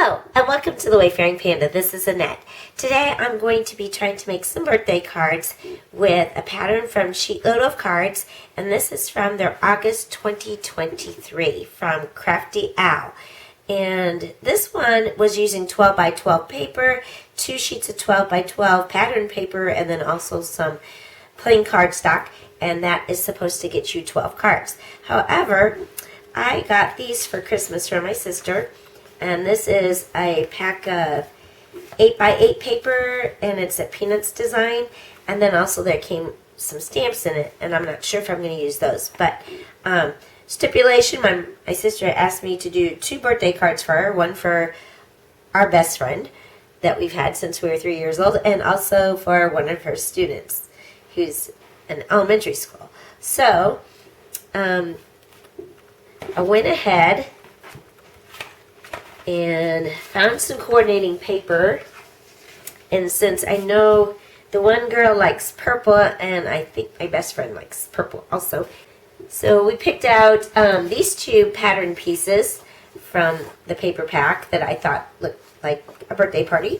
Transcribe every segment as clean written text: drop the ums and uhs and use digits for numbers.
Hello, and welcome to the Wayfaring Panda. This is Annette. Today I'm going to be trying to make some birthday cards with a pattern from Sheetload of Cards, and this is from their August 2023 from Crafty Owl. And this one was using 12 by 12 paper, 2 sheets of 12 by 12 pattern paper, and then also some plain cardstock, and that is supposed to get you 12 cards. However, I got these for Christmas from my sister. And this is a pack of 8 by 8 paper, and it's a Peanuts design. And then also there came some stamps in it, and I'm not sure if I'm going to use those. But stipulation, my sister asked me to do 2 birthday cards for her, one for our best friend that we've had since we were 3 years old, and also for one of her students who's in elementary school. So I went ahead and found some coordinating paper, and since I know the one girl likes purple, and I think my best friend likes purple also, so we picked out these 2 pattern pieces from the paper pack that I thought looked like a birthday party.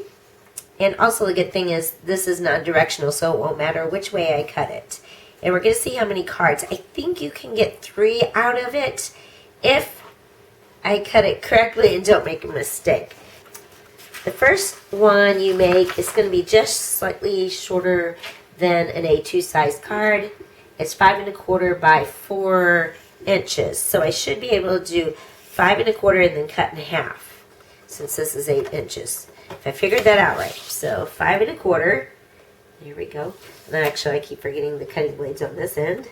And also the good thing is this is non-directional, so it won't matter which way I cut it. And we're going to see how many cards. I think you can get 3 out of it if I cut it correctly and don't make a mistake. The first one you make is going to be just slightly shorter than an A2 size card. It's 5 1/4 by 4 inches. So I should be able to do 5 1/4 and then cut in half, since this is 8 inches. If I figured that out right. So 5 1/4. Here we go. And actually I keep forgetting the cutting blades on this end.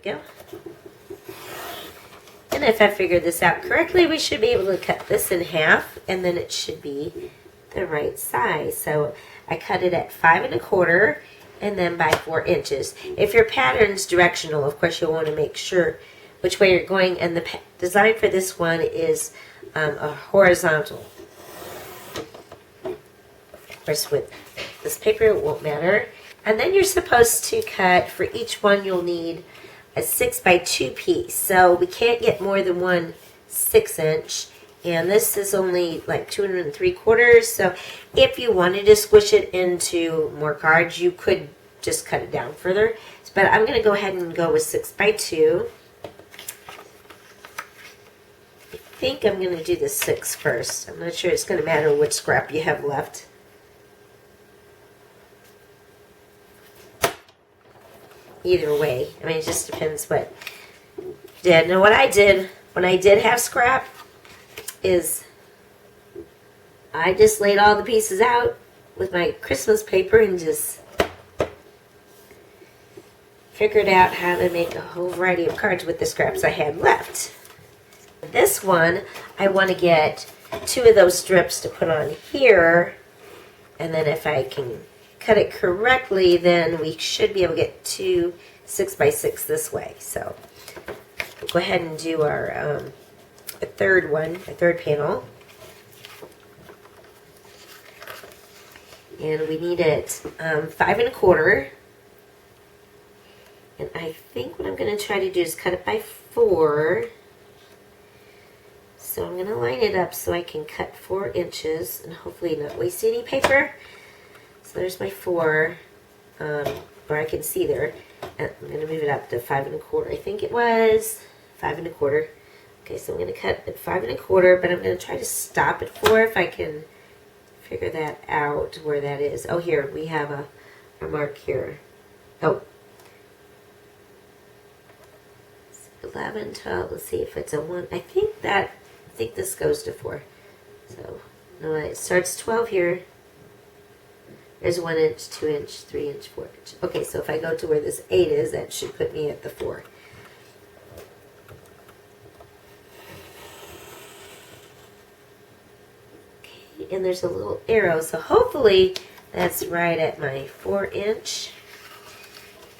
Go. And if I figured this out correctly, we should be able to cut this in half, and then it should be the right size. So I cut it at 5 1/4 and then by 4 inches. If your pattern's directional, of course you'll want to make sure which way you're going, and the design for this one is a horizontal. Of course with this paper it won't matter. And then you're supposed to cut, for each one you'll need a 6 by 2 piece, so we can't get more than one 6-inch, and this is only like 2 3/4. So if you wanted to squish it into more cards, you could just cut it down further. But I'm going to go ahead and go with 6 by 2. I think I'm going to do the 6 first. I'm not sure it's going to matter which scrap you have left. Either way, I mean, it just depends what you did. Now, what I did when I did have scrap is I just laid all the pieces out with my Christmas paper and just figured out how to make a whole variety of cards with the scraps I had left. This one, I want to get 2 of those strips to put on here, and then if I can cut it correctly, then we should be able to get 2 6 by 6 this way. So we'll go ahead and do our a third one, a third panel, and we need it 5 1/4. And I think what I'm going to try to do is cut it by 4. So I'm going to line it up so I can cut 4 inches and hopefully not waste any paper. So there's my 4, where I can see there. And I'm going to move it up to 5 1/4. I think it was 5 1/4. Okay, so I'm going to cut at 5 1/4, but I'm going to try to stop at 4 if I can figure that out where that is. Oh, here, we have a mark here. Oh. 11, 12, let's see if it's a 1. I think this goes to 4. So, no, it starts 12 here. There's 1 inch, 2 inch, 3 inch, 4 inch. Okay, so if I go to where this 8 is, that should put me at the 4. Okay, and there's a little arrow, so hopefully that's right at my 4 inch.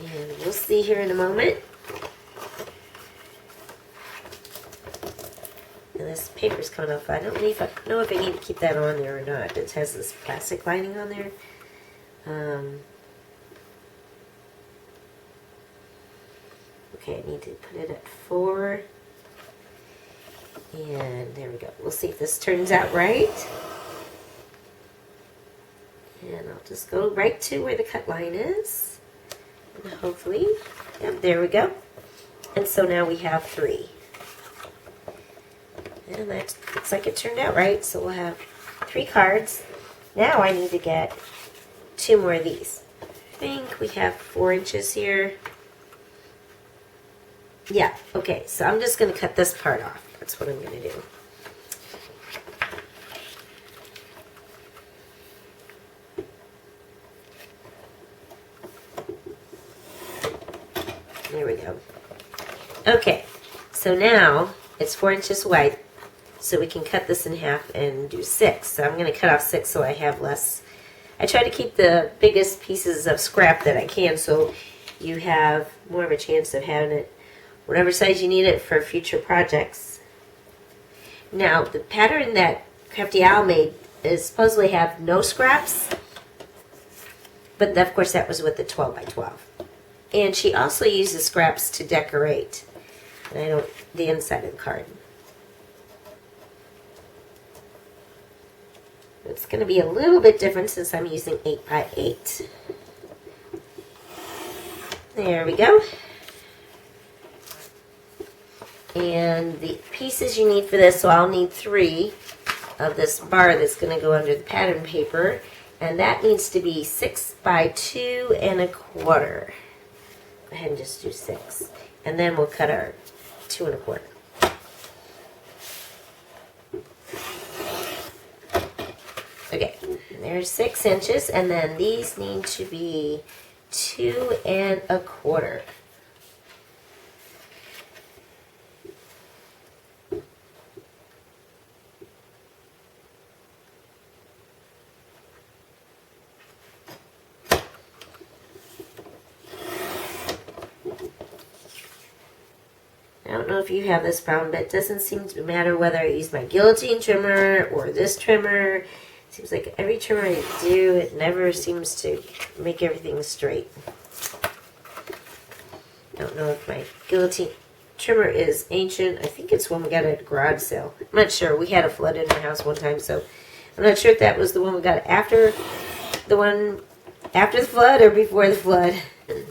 And we'll see here in a moment. And this paper's coming off. I don't know if I need to keep that on there or not. It has this plastic lining on there. Okay, I need to put it at 4. And there we go. We'll see if this turns out right. And I'll just go right to where the cut line is. And hopefully, yep, there we go. And so now we have 3. And that looks like it turned out right. So we'll have 3 cards. Now I need to get 2 more of these. I think we have 4 inches here. Yeah, okay, so I'm just going to cut this part off. That's what I'm going to do. There we go. Okay, so now it's 4 inches wide, so we can cut this in half and do 6. So I'm going to cut off 6 so I have less. I try to keep the biggest pieces of scrap that I can so you have more of a chance of having it whatever size you need it for future projects. Now, the pattern that Crafty Owl made is supposedly have no scraps, but of course that was with the 12 by 12. And she also uses scraps to decorate the inside of the card. It's going to be a little bit different since I'm using 8 by 8. There we go. And the pieces you need for this, so I'll need 3 of this bar that's going to go under the pattern paper. And that needs to be 6 by 2 1/4. Go ahead and just do 6. And then we'll cut our 2 1/4. Okay, there's 6 inches. And then these need to be 2 1/4. I don't know if you have this problem, but it doesn't seem to matter whether I use my guillotine trimmer or this trimmer. It seems like every trimmer I do, it never seems to make everything straight. I don't know if my guillotine trimmer is ancient. I think it's one we got at a garage sale. I'm not sure. We had a flood in our house one time, so I'm not sure if that was the one we got after the flood or before the flood. I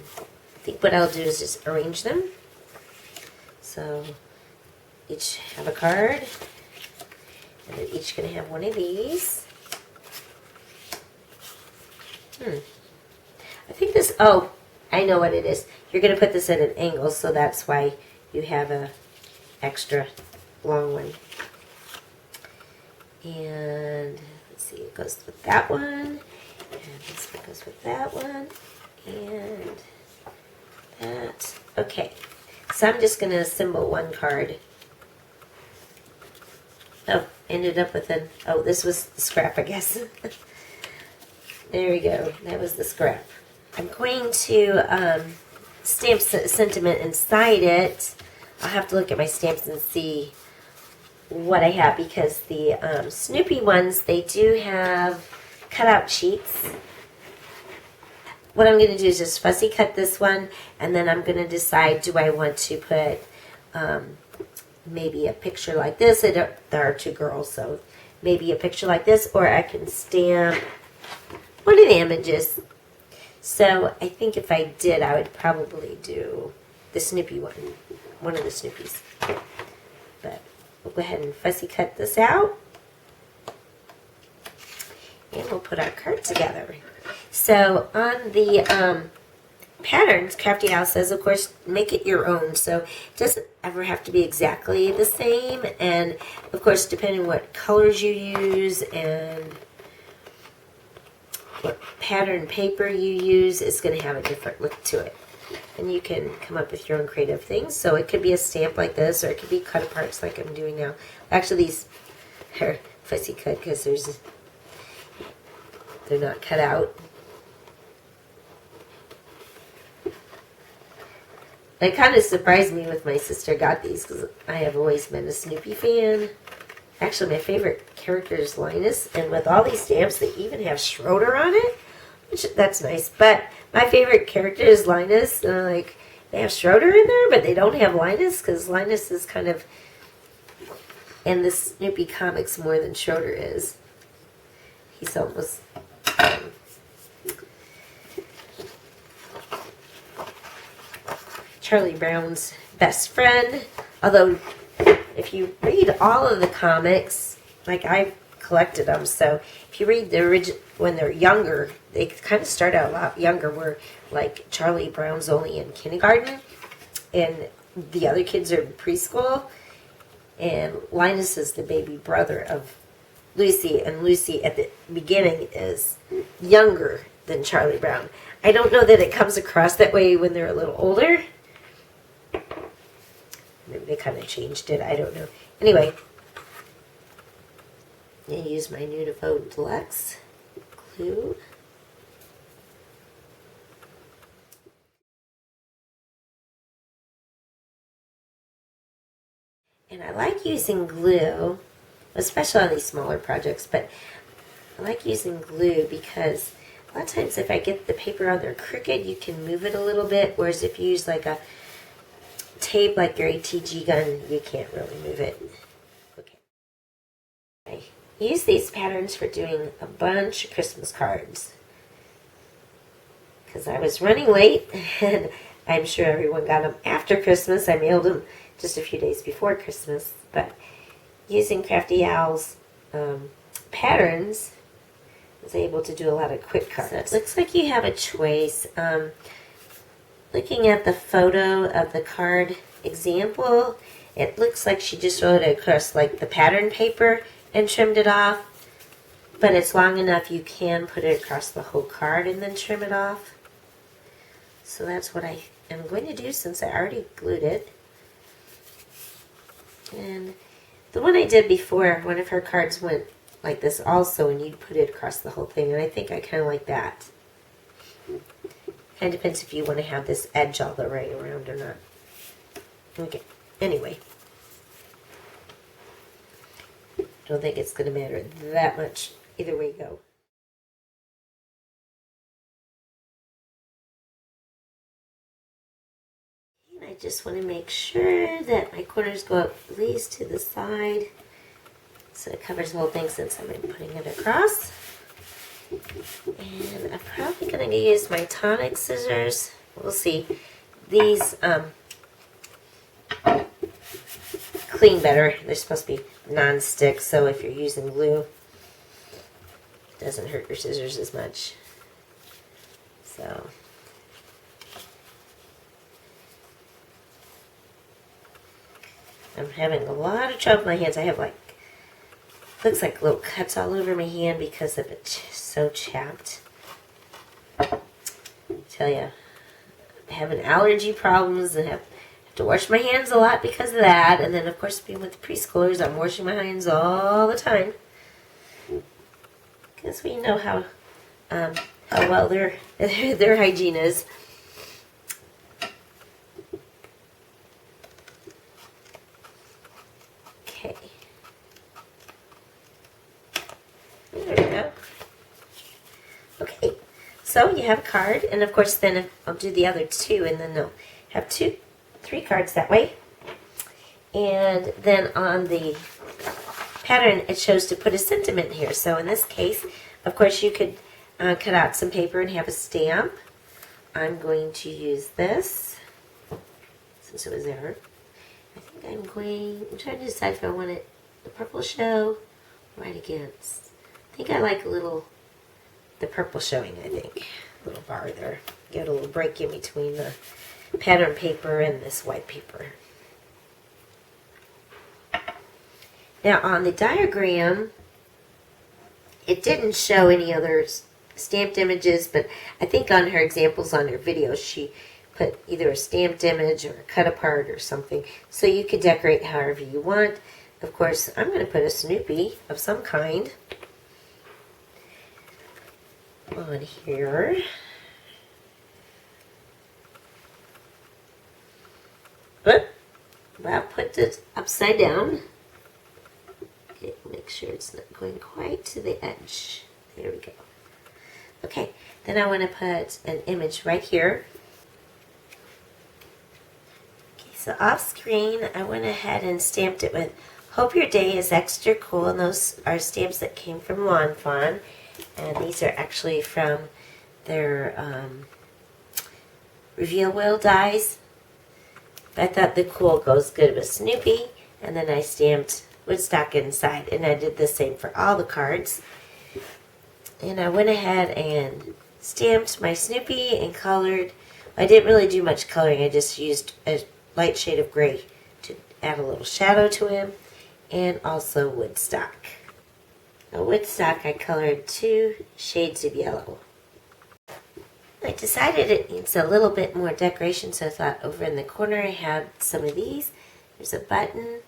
think what I'll do is just arrange them. So each have a card, and they're each going to have one of these. I think this, oh, I know what it is. You're going to put this at an angle, so that's why you have a extra long one. And let's see, it goes with that one, and this one goes with that one, and that. Okay. So I'm just going to assemble one card. Oh, ended up with an, oh, this was the scrap, I guess. There we go. That was the scrap. I'm going to stamp sentiment inside it. I'll have to look at my stamps and see what I have, because the Snoopy ones, they do have cutout sheets. What I'm going to do is just fussy cut this one, and then I'm going to decide, do I want to put maybe a picture like this. There are 2 girls, so maybe a picture like this, or I can stamp one of the images. So I think if I did, I would probably do the Snoopy one of the Snoopies. But we'll go ahead and fussy cut this out, and we'll put our card together. So on the patterns, Crafty Owl says, of course, make it your own. So it doesn't ever have to be exactly the same. And, of course, depending on what colors you use and what pattern paper you use, it's going to have a different look to it. And you can come up with your own creative things. So it could be a stamp like this, or it could be cut aparts like I'm doing now. Actually, these are fussy cut because they're not cut out. It kind of surprised me when my sister got these, because I have always been a Snoopy fan. Actually, my favorite character is Linus, and with all these stamps, they even have Schroeder on it, which that's nice. But my favorite character is Linus, and they have Schroeder in there, but they don't have Linus, because Linus is kind of in the Snoopy comics more than Schroeder is. He's almost Charlie Brown's best friend. Although, if you read all of the comics, like I collected them, so if you read the original when they're younger, they kind of start out a lot younger. Where like Charlie Brown's only in kindergarten, and the other kids are in preschool, and Linus is the baby brother of Lucy, and Lucy at the beginning is younger than Charlie Brown. I don't know that it comes across that way when they're a little older. Maybe they kind of changed it. I don't know. Anyway, I use my Nuvo Deluxe glue. And I like using glue, especially on these smaller projects, but I like using glue because a lot of times if I get the paper on there crooked, you can move it a little bit, whereas if you use like a tape like your ATG gun, you can't really move it. Okay. I use these patterns for doing a bunch of Christmas cards because I was running late, and I'm sure everyone got them after Christmas. I mailed them just a few days before Christmas, but using Crafty Owl's patterns, I was able to do a lot of quick cards. So it looks like you have a choice. Looking at the photo of the card example, it looks like she just wrote it across like the pattern paper and trimmed it off, but it's long enough you can put it across the whole card and then trim it off. So that's what I am going to do since I already glued it. And the one I did before, one of her cards went like this also, and you'd put it across the whole thing, and I think I kind of like that. Kind of depends if you want to have this edge all the way around or not. Okay, anyway. Don't think it's going to matter that much either way you go. And I just want to make sure that my corners go up at least to the side, so it covers the whole thing since I'm putting it across. And I'm probably going to use my tonic scissors. We'll see. These clean better. They're supposed to be non-stick, so if you're using glue, it doesn't hurt your scissors as much. So I'm having a lot of trouble with my hands. I have like, looks like little cuts all over my hand because of it so chapped. I tell you, I'm having allergy problems and have to wash my hands a lot because of that. And then of course being with the preschoolers, I'm washing my hands all the time because we know how well their hygiene is. Okay. There we go. Okay, so you have a card, and of course then I'll do the other two, and then I'll have three cards that way. And then on the pattern it shows to put a sentiment here. So in this case, of course you could cut out some paper and have a stamp. I'm going to use this since it was there. I think I'm trying to decide if I want it the purple show right against. I think I like the purple showing, I think. A little bar there. Get a little break in between the pattern paper and this white paper. Now on the diagram, it didn't show any other stamped images, but I think on her examples on her videos, she put either a stamped image or a cut apart or something. So you could decorate however you want. Of course, I'm going to put a Snoopy of some kind on here. But I'll put this upside down. Okay, make sure it's not going quite to the edge. There we go. Okay, then I want to put an image right here. So off screen, I went ahead and stamped it with Hope Your Day is Extra Cool, and those are stamps that came from Fawn. And these are actually from their reveal wheel dies. I thought the cool goes good with Snoopy, and then I stamped Woodstock inside, and I did the same for all the cards. And I went ahead and stamped my Snoopy and colored. I didn't really do much coloring, I just used a light shade of gray to add a little shadow to him, and also Woodstock. Now Woodstock I colored 2 shades of yellow. I decided it needs a little bit more decoration, so I thought over in the corner I had some of these. There's a button,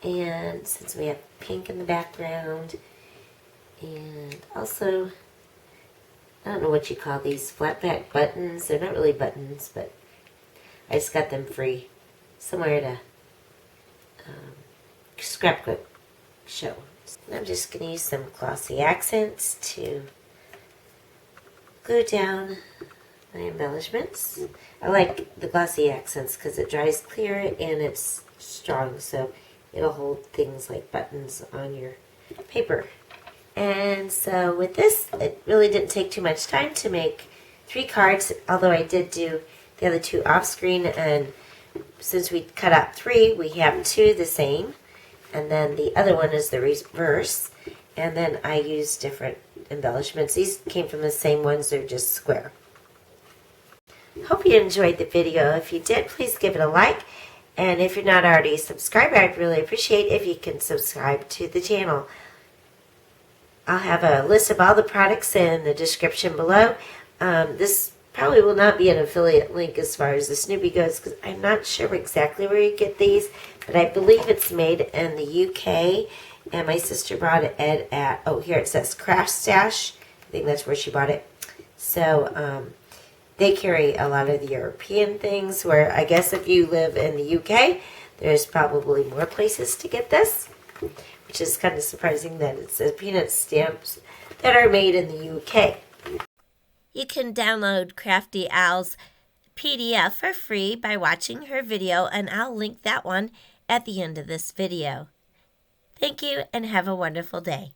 and since we have pink in the background, and also, I don't know what you call these, flat back buttons. They're not really buttons, but I just got them free somewhere at a scrapbook show. And I'm just going to use some Glossy Accents to glue down my embellishments. I like the Glossy Accents because it dries clear and it's strong, so it'll hold things like buttons on your paper. And so with this, it really didn't take too much time to make 3 cards, although I did do the other 2 off screen, and since we cut out 3, we have 2 the same, and then the other one is the reverse, and then I used different embellishments. These came from the same ones, they're just square. Hope you enjoyed the video. If you did, please give it a like, and if you're not already a subscriber, I'd really appreciate if you can subscribe to the channel. I'll have a list of all the products in the description below. This probably will not be an affiliate link as far as the Snoopy goes, because I'm not sure exactly where you get these, but I believe it's made in the UK, and my sister bought it at oh, here it says Craft Stash. I think that's where she bought it. So they carry a lot of the European things, where I guess if you live in the UK, there's probably more places to get this, which is kind of surprising that it says peanut stamps that are made in the UK. You can download Crafty Owl's PDF for free by watching her video, and I'll link that one at the end of this video. Thank you and have a wonderful day.